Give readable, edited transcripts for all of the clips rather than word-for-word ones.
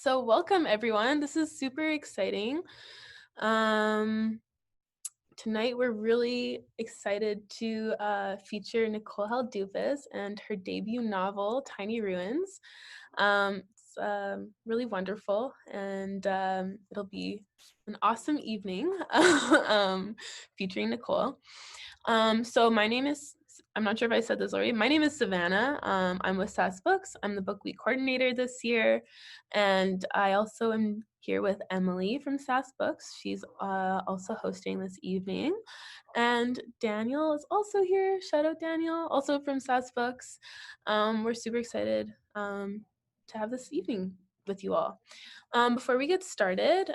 So welcome everyone. This is super exciting. Tonight we're really excited to feature Nicole Haldoupis and her debut novel, Tiny Ruins. It's really wonderful, and it'll be an awesome evening featuring Nicole. So my name is, I'm not sure if I said this already, my name is Savannah. I'm with SAS Books. I'm the book week coordinator this year. And I also am here with Emily from SAS Books. She's also hosting this evening. And Daniel is also here. Shout out Daniel, also from SAS Books. We're super excited to have this evening with you all. Before we get started,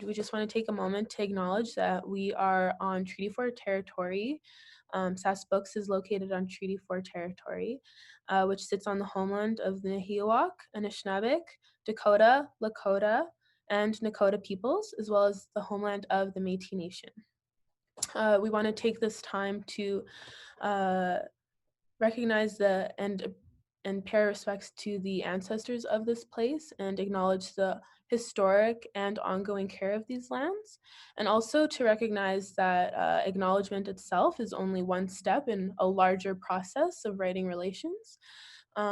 we just want to take a moment to acknowledge that we are on Treaty 4 territory. SAS Books is located on Treaty 4 territory, which sits on the homeland of the Nahiawak, Anishinaabeg, Dakota, Lakota, and Nakota peoples, as well as the homeland of the Métis Nation. We want to take this time to recognize and pay respects to the ancestors of this place and acknowledge the historic and ongoing care of these lands, and also to recognize that acknowledgement itself is only one step in a larger process of writing relations. We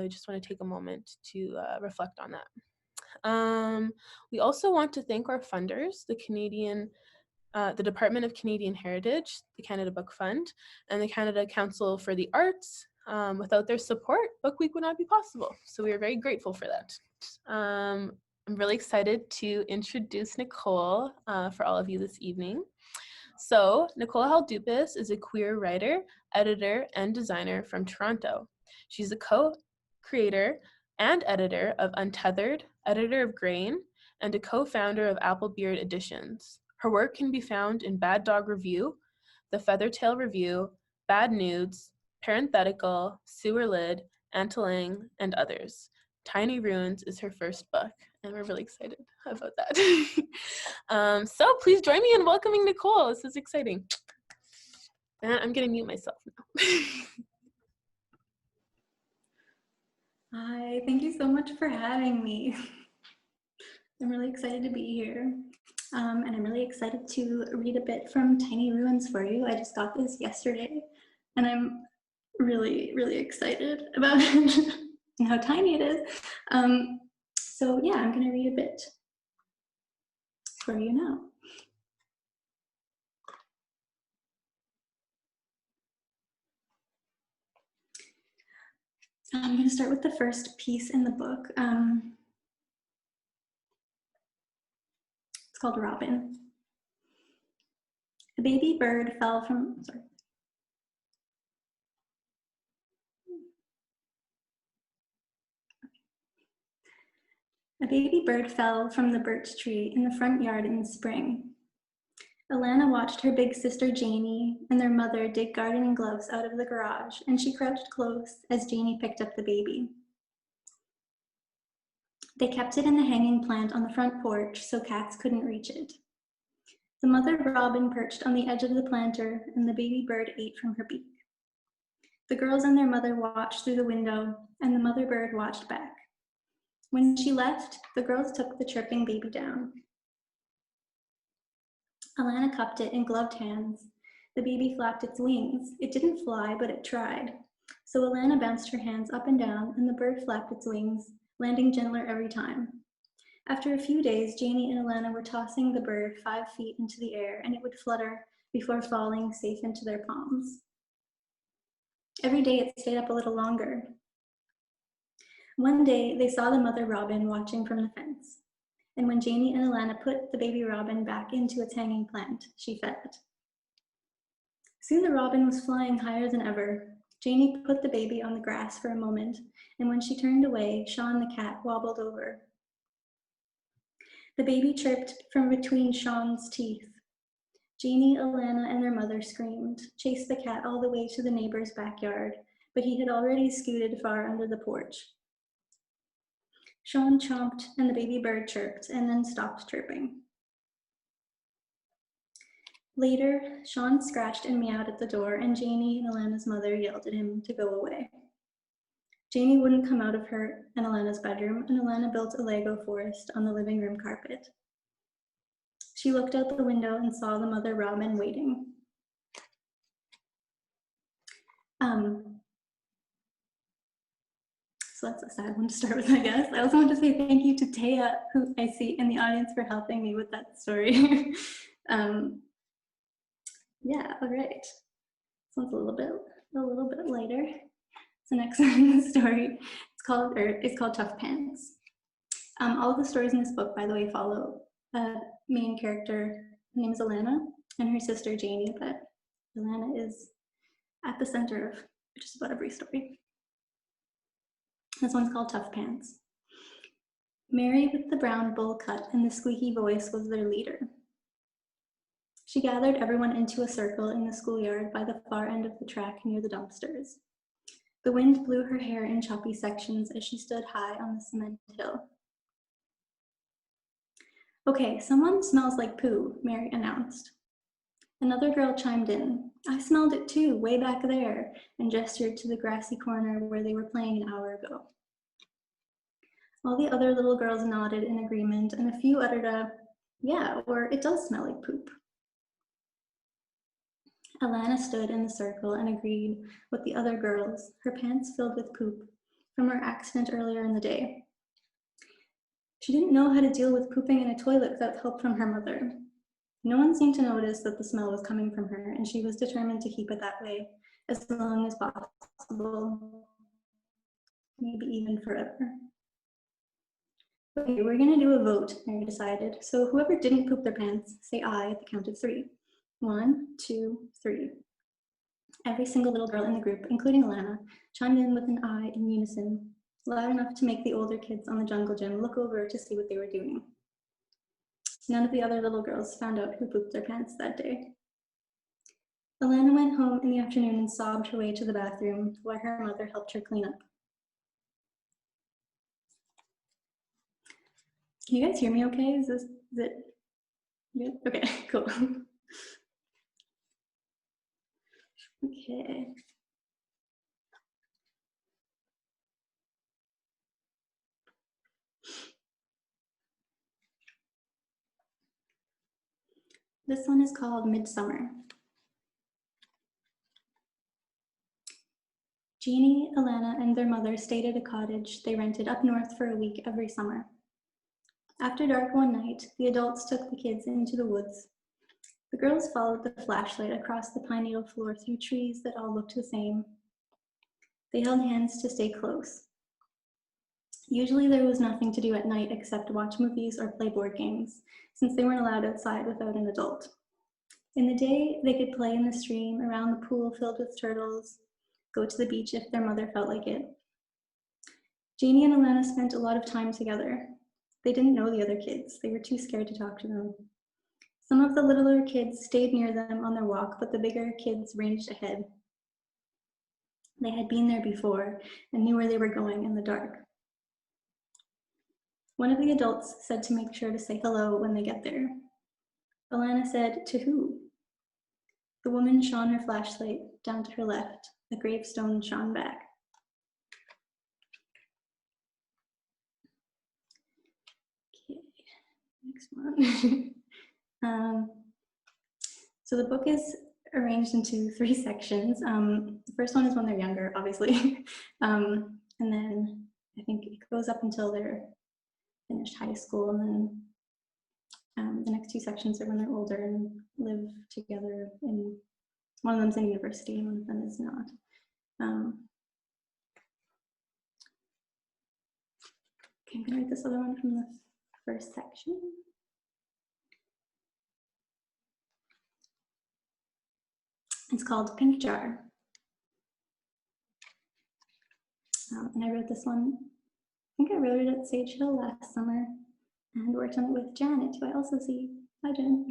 just want to take a moment to reflect on that. We also want to thank our funders, the Department of Canadian Heritage, the Canada Book Fund, and the Canada Council for the Arts. Without their support, Book Week would not be possible. So we are very grateful for that. I'm really excited to introduce Nicole for all of you this evening. So Nicole Haldoupis is a queer writer, editor, and designer from Toronto. She's a co-creator and editor of Untethered, editor of Grain, and a co-founder of Applebeard Editions. Her work can be found in Bad Dog Review, The Feathertail Review, Bad Nudes, Parenthetical, Sewer Lid, Antelang, and others. Tiny Ruins is her first book, and we're really excited about that. So please join me in welcoming Nicole. This is exciting. And I'm gonna mute myself now. Hi, thank you so much for having me. I'm really excited to be here. And I'm really excited to read a bit from Tiny Ruins for you. I just got this yesterday, and I'm really, really excited about it and how tiny it is. So yeah, I'm gonna read a bit for you now. I'm gonna start with the first piece in the book. It's called Robin. A baby bird fell from, A baby bird fell from the birch tree in the front yard in the spring. Alana watched her big sister Janie and their mother dig gardening gloves out of the garage, and she crouched close as Janie picked up the baby. They kept it in the hanging plant on the front porch so cats couldn't reach it. The mother robin perched on the edge of the planter, and the baby bird ate from her beak. The girls and their mother watched through the window, and the mother bird watched back. When she left, the girls took the chirping baby down. Alana cupped it in gloved hands. The baby flapped its wings. It didn't fly, but it tried. So Alana bounced her hands up and down, and the bird flapped its wings, landing gentler every time. After a few days, Janie and Alana were tossing the bird 5 feet into the air, and it would flutter before falling safe into their palms. Every day it stayed up a little longer. One day, they saw the mother robin watching from the fence. And when Janie and Alana put the baby robin back into its hanging plant, she fed it. Soon the robin was flying higher than ever. Janie put the baby on the grass for a moment, and when she turned away, Sean the cat wobbled over. The baby chirped from between Sean's teeth. Janie, Alana, and their mother screamed, chased the cat all the way to the neighbor's backyard, but he had already scooted far under the porch. Sean chomped and the baby bird chirped and then stopped chirping. Later, Sean scratched and meowed at the door, and Janie and Alana's mother yelled at him to go away. Janie wouldn't come out of her and Alana's bedroom, and Alana built a Lego forest on the living room carpet. She looked out the window and saw the mother robin waiting. So that's a sad one to start with, I guess. I also want to say thank you to Taya, who I see in the audience, for helping me with that story. Yeah, all right. This one's a little bit lighter. So next story, it's called Tough Pants. All of the stories in this book, by the way, follow a main character. Her name is Alana, and her sister Janie, but Alana is at the center of just about every story. This one's called Tough Pants. Mary with the brown bowl cut and the squeaky voice was their leader. She gathered everyone into a circle in the schoolyard by the far end of the track near the dumpsters. The wind blew her hair in choppy sections as she stood high on the cement hill. Okay, someone smells like poo, Mary announced. Another girl chimed in. I smelled it too, way back there, and gestured to the grassy corner where they were playing an hour ago. All the other little girls nodded in agreement, and a few uttered a, yeah, or it does smell like poop. Alana stood in the circle and agreed with the other girls, her pants filled with poop from her accident earlier in the day. She didn't know how to deal with pooping in a toilet without help from her mother. No one seemed to notice that the smell was coming from her, and she was determined to keep it that way as long as possible, maybe even forever. Okay, we're gonna do a vote, Mary decided. So whoever didn't poop their pants, say aye at the count of 3. 1, 2, 3. Every single little girl in the group, including Alana, chimed in with an aye in unison, loud enough to make the older kids on the jungle gym look over to see what they were doing. None of the other little girls found out who pooped their pants that day. Alana went home in the afternoon and sobbed her way to the bathroom while her mother helped her clean up. Can you guys hear me okay? Is it good? Okay, cool. Okay. This one is called Midsummer. Jeannie, Alana, and their mother stayed at a cottage they rented up north for a week every summer. After dark one night, the adults took the kids into the woods. The girls followed the flashlight across the pine needle floor through trees that all looked the same. They held hands to stay close. Usually there was nothing to do at night except watch movies or play board games, since they weren't allowed outside without an adult. In the day, they could play in the stream, around the pool filled with turtles, go to the beach if their mother felt like it. Janie and Alana spent a lot of time together. They didn't know the other kids. They were too scared to talk to them. Some of the littler kids stayed near them on their walk, but the bigger kids ranged ahead. They had been there before and knew where they were going in the dark. One of the adults said to make sure to say hello when they get there. Alana said, to who? The woman shone her flashlight down to her left. A gravestone shone back. Okay, next one. So the book is arranged into 3 sections. The first one is when they're younger, obviously. And then I think it goes up until they're finished high school, and then the next 2 sections are when they're older and live together. In one of them's in university, and one of them is not. Okay, I'm gonna read this other one from the first section. It's called Pink Jar. And I wrote this one, I think I wrote it at Sage Hill last summer and worked on it with Janet, who I also see. Hi, Jen.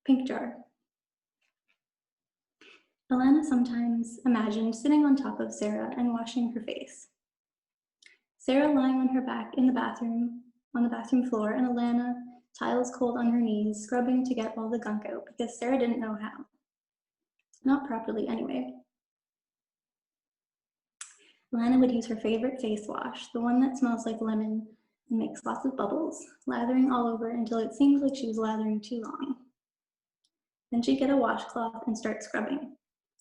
Pink Jar. Alana sometimes imagined sitting on top of Sarah and washing her face. Sarah lying on her back in the bathroom, on the bathroom floor, and Alana, tiles cold on her knees, scrubbing to get all the gunk out because Sarah didn't know how. Not properly, anyway. Alana would use her favorite face wash, the one that smells like lemon and makes lots of bubbles, lathering all over until it seemed like she was lathering too long. Then she'd get a washcloth and start scrubbing.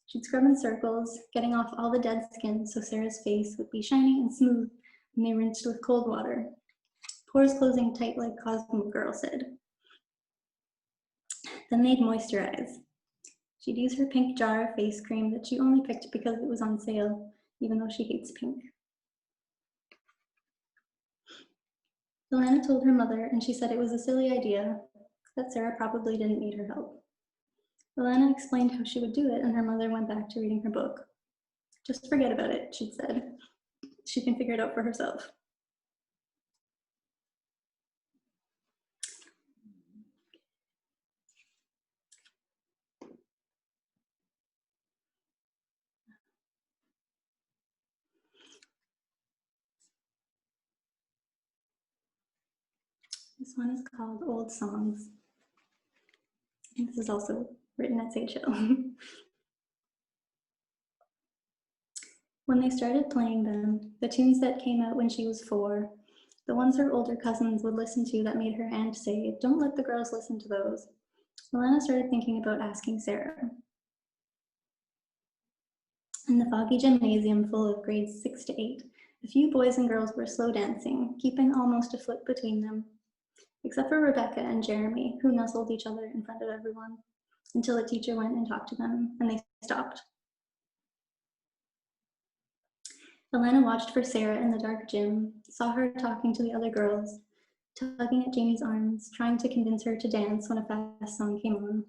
She'd scrub in circles, getting off all the dead skin so Sarah's face would be shiny and smooth when they rinsed with cold water. Pores closing tight like Cosmo Girl said. Then they'd moisturize. She'd use her pink jar of face cream that she only picked because it was on sale, even though she hates pink. Alana told her mother, and she said it was a silly idea, that Sarah probably didn't need her help. Alana explained how she would do it, and her mother went back to reading her book. Just forget about it, she'd said. She can figure it out for herself. This one is called Old Songs. This is also written at Sage Hill. When they started playing them, the tunes that came out when she was 4, the ones her older cousins would listen to that made her aunt say, "Don't let the girls listen to those," Alana started thinking about asking Sarah. In the foggy gymnasium full of grades 6 to 8, a few boys and girls were slow dancing, keeping almost a foot between them, except for Rebecca and Jeremy, who nuzzled each other in front of everyone, until a teacher went and talked to them, and they stopped. Alana watched for Sarah in the dark gym, saw her talking to the other girls, tugging at Jamie's arms, trying to convince her to dance when a fast song came on.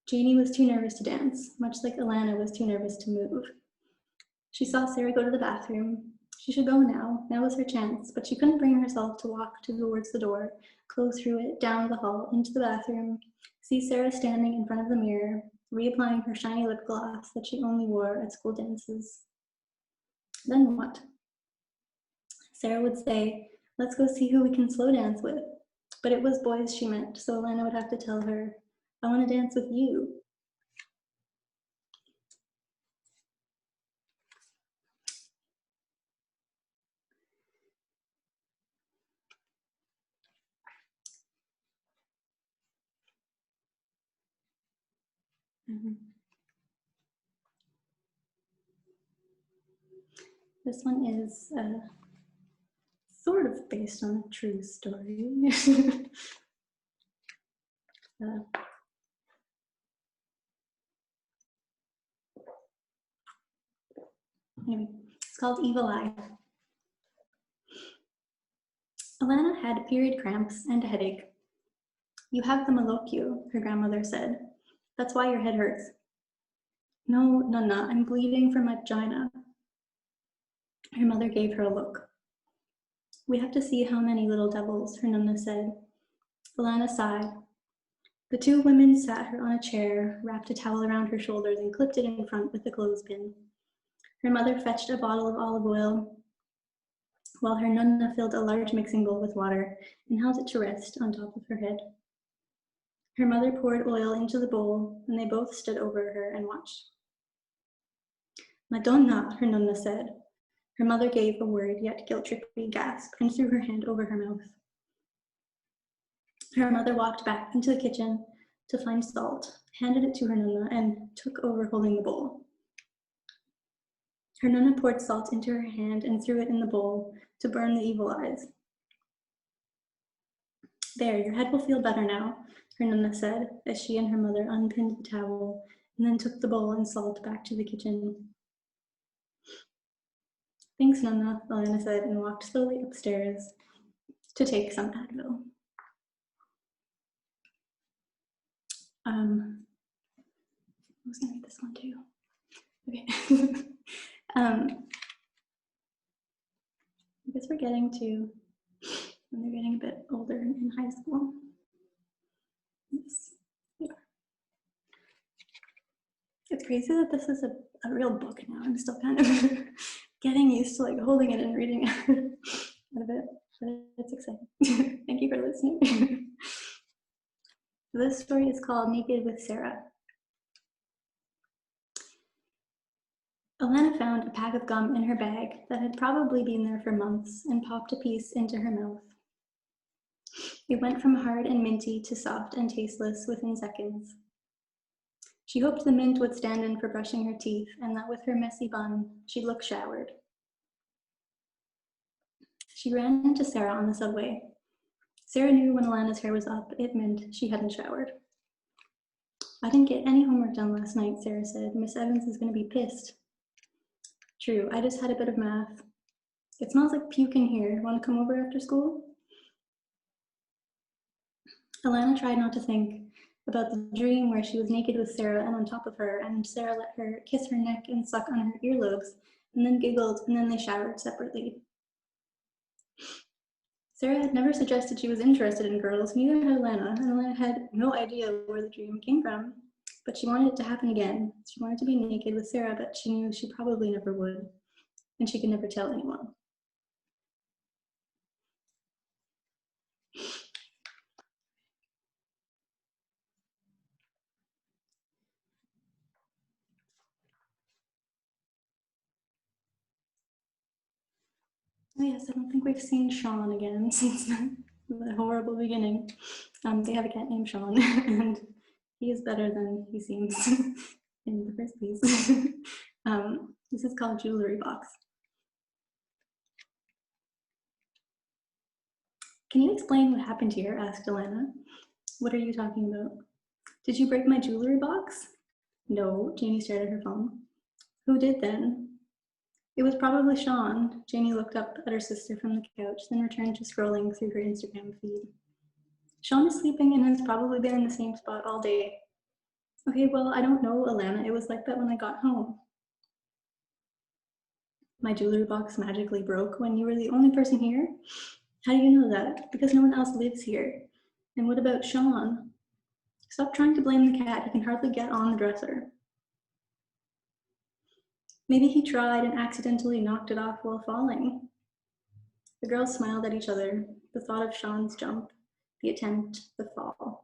Janie was too nervous to dance, much like Alana was too nervous to move. She saw Sarah go to the bathroom. She should go now. Now was her chance, but she couldn't bring herself to walk towards the door, go through it, down the hall, into the bathroom, see Sarah standing in front of the mirror, reapplying her shiny lip gloss that she only wore at school dances. Then what? Sarah would say, "Let's go see who we can slow dance with." But it was boys she meant, so Alana would have to tell her, "I want to dance with you." This one is sort of based on a true story. Anyway, it's called Evil Eye. Alana had period cramps and a headache. "You have the malocchio," her grandmother said. "That's why your head hurts." "No, Nonna, I'm bleeding from my vagina." Her mother gave her a look. "We have to see how many little devils," her Nonna said. Alana sighed. The two women sat her on a chair, wrapped a towel around her shoulders, and clipped it in front with a clothespin. Her mother fetched a bottle of olive oil, while her Nonna filled a large mixing bowl with water and held it to rest on top of her head. Her mother poured oil into the bowl, and they both stood over her and watched. "Madonna," her Nonna said. Her mother gave a worried yet guilt-trippy gasp and threw her hand over her mouth. Her mother walked back into the kitchen to find salt, handed it to her Nonna, and took over holding the bowl. Her Nonna poured salt into her hand and threw it in the bowl to burn the evil eyes. "There, your head will feel better now," her Nonna said, as she and her mother unpinned the towel and then took the bowl and salt back to the kitchen. "Thanks, Nonna," Alana said, and walked slowly upstairs to take some Advil. I was gonna read this one too. Okay. I guess we're getting to when they're getting a bit older in high school. Yes. Yeah. It's crazy that this is a real book now. I'm still kind of getting used to like holding it and reading it a bit, but it's exciting. Thank you for listening. This story is called Naked with Sarah. Alana found a pack of gum in her bag that had probably been there for months and popped a piece into her mouth. It went from hard and minty to soft and tasteless within seconds. She hoped the mint would stand in for brushing her teeth and that with her messy bun, she'd look showered. She ran into Sarah on the subway. Sarah knew when Alana's hair was up, it meant she hadn't showered. I didn't get any homework done last night, Sarah said. Miss Evans is going to be pissed. True, I just had a bit of math. It smells like puke in here. Want to come over after school? Alana tried not to think about the dream where she was naked with Sarah and on top of her, and Sarah let her kiss her neck and suck on her earlobes, and then giggled, and then they showered separately. Sarah had never suggested she was interested in girls, neither had Alana, and Alana had no idea where the dream came from, but she wanted it to happen again. She wanted to be naked with Sarah, but she knew she probably never would, and she could never tell anyone. Oh yes, I don't think we've seen Sean again since the horrible beginning. They have a cat named Sean, and he is better than he seems in the first piece. This is called Jewelry Box. Can you explain what happened here? Asked Alana. What are you talking about? Did you break my jewelry box? No, Janie stared at her phone. Who did then? It was probably Sean. Janie looked up at her sister from the couch, then returned to scrolling through her Instagram feed. Sean is sleeping and has probably been in the same spot all day. Okay, well, I don't know, Alana. It was like that when I got home. My jewelry box magically broke when you were the only person here? How do you know that? Because no one else lives here. And what about Sean? Stop trying to blame the cat. He can hardly get on the dresser. Maybe he tried and accidentally knocked it off while falling. The girls smiled at each other, the thought of Sean's jump, the attempt, the fall.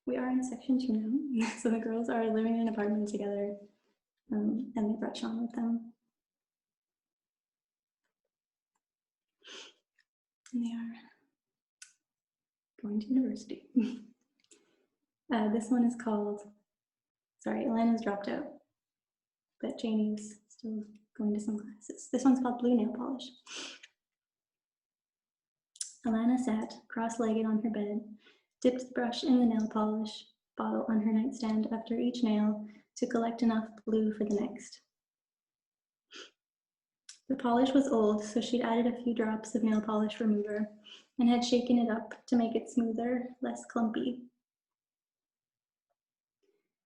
We are in section 2 now. So the girls are living in an apartment together, and they brought Sean with them. And they are going to university. This one is called, sorry, Alana's dropped out, but Janie's still going to some classes. This one's called Blue Nail Polish. Alana sat cross-legged on her bed, dipped the brush in the nail polish bottle on her nightstand after each nail to collect enough blue for the next. The polish was old, so she'd added a few drops of nail polish remover and had shaken it up to make it smoother, less clumpy.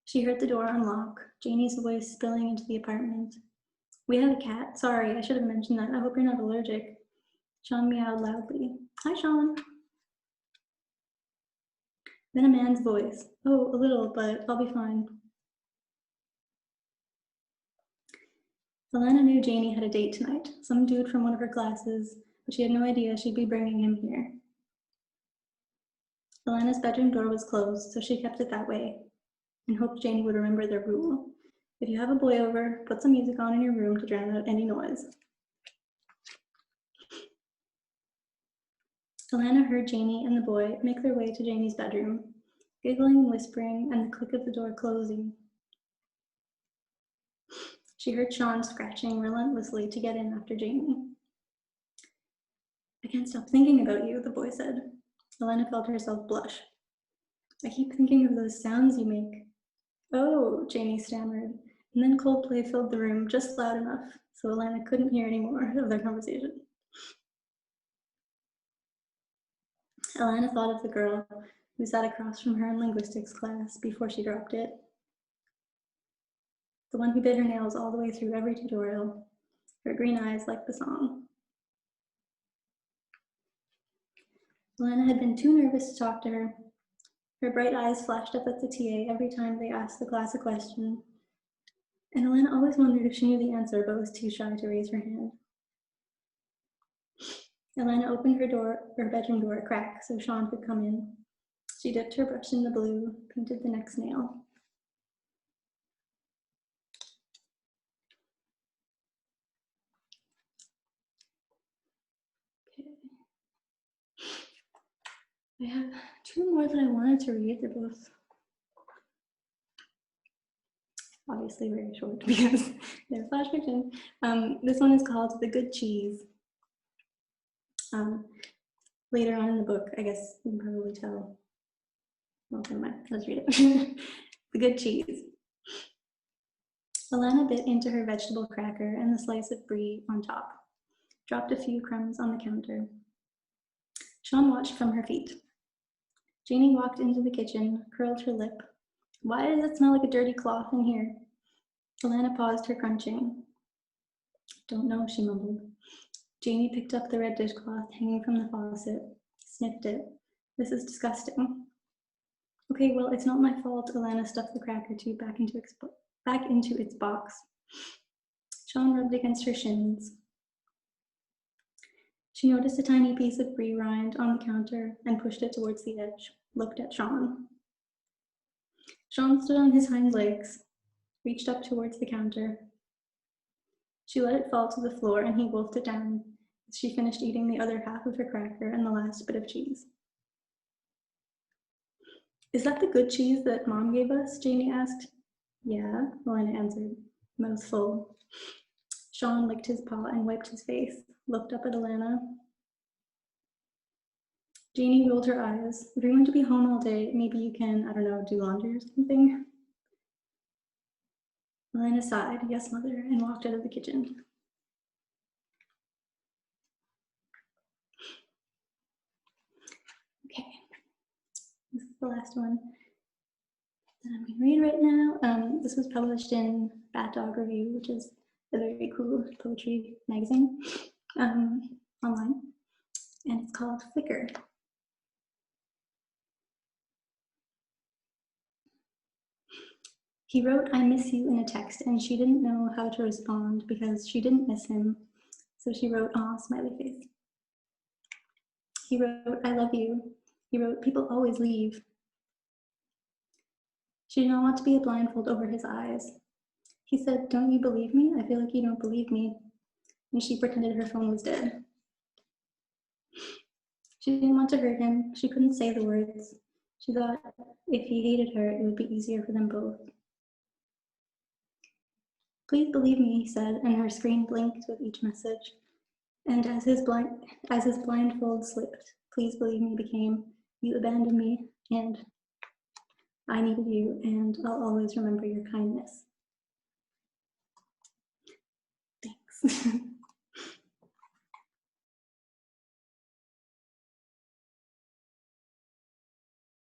She heard the door unlock, Janie's voice spilling into the apartment. We have a cat. Sorry, I should have mentioned that. I hope you're not allergic. Sean meowed loudly. Hi, Sean. Then a man's voice. Oh, a little, but I'll be fine. Alana knew Janie had a date tonight, some dude from one of her classes, but she had no idea she'd be bringing him here. Alana's bedroom door was closed, so she kept it that way and hoped Janie would remember their rule. If you have a boy over, put some music on in your room to drown out any noise. Alana heard Janie and the boy make their way to Janie's bedroom, giggling and whispering, and the click of the door closing. She heard Sean scratching relentlessly to get in after Janie. I can't stop thinking about you, the boy said. Alana felt herself blush. I keep thinking of those sounds you make. Oh, Janie stammered, and then Coldplay filled the room just loud enough so Alana couldn't hear any more of their conversation. Alana thought of the girl who sat across from her in linguistics class before she dropped it. The one who bit her nails all the way through every tutorial, her green eyes like the song. Alana had been too nervous to talk to her. Her bright eyes flashed up at the TA every time they asked the class a question, and Alana always wondered if she knew the answer but was too shy to raise her hand. Alana opened her bedroom door a crack so Sean could come in. She dipped her brush in the blue, painted the next nail. Okay. I have two more that I wanted to read. They're both obviously very short because they're flash fiction. This one is called The Good Cheese. Later on in the book, I guess you can probably tell. Well, never mind, let's read it. The Good Cheese. Alana bit into her vegetable cracker and the slice of brie on top, dropped a few crumbs on the counter. Sean watched from her feet. Janie walked into the kitchen, curled her lip. Why does it smell like a dirty cloth in here? Alana paused her crunching. Don't know, she mumbled. Janie picked up the red dishcloth hanging from the faucet, sniffed it. This is disgusting. Okay, well, it's not my fault. Alana stuffed the cracker tube back into its box. Sean rubbed against her shins. She noticed a tiny piece of brie rind on the counter and pushed it towards the edge, looked at Sean. Sean stood on his hind legs, reached up towards the counter. She let it fall to the floor and he wolfed it down as she finished eating the other half of her cracker and the last bit of cheese. Is that the good cheese that Mom gave us? Janie asked. Yeah, Alana answered, mouth full. Sean licked his paw and wiped his face, looked up at Alana. Janie rolled her eyes. If you're going to be home all day, maybe you can, I don't know, do laundry or something. Alana sighed, yes, mother, and walked out of the kitchen. Okay, this is the last one that I'm going to read right now. This was published in Bat Dog Review, which is a very cool poetry magazine online, and it's called Flicker. He wrote, I miss you in a text, and she didn't know how to respond because she didn't miss him. So she wrote, aw, smiley face. He wrote, I love you. He wrote, people always leave. She did not want to be a blindfold over his eyes. He said, don't you believe me? I feel like you don't believe me. And she pretended her phone was dead. She didn't want to hurt him. She couldn't say the words. She thought if he hated her, it would be easier for them both. Please believe me, he said, and her screen blinked with each message. And as his blindfold slipped, please believe me became, you abandoned me, and I needed you, and I'll always remember your kindness. Thanks.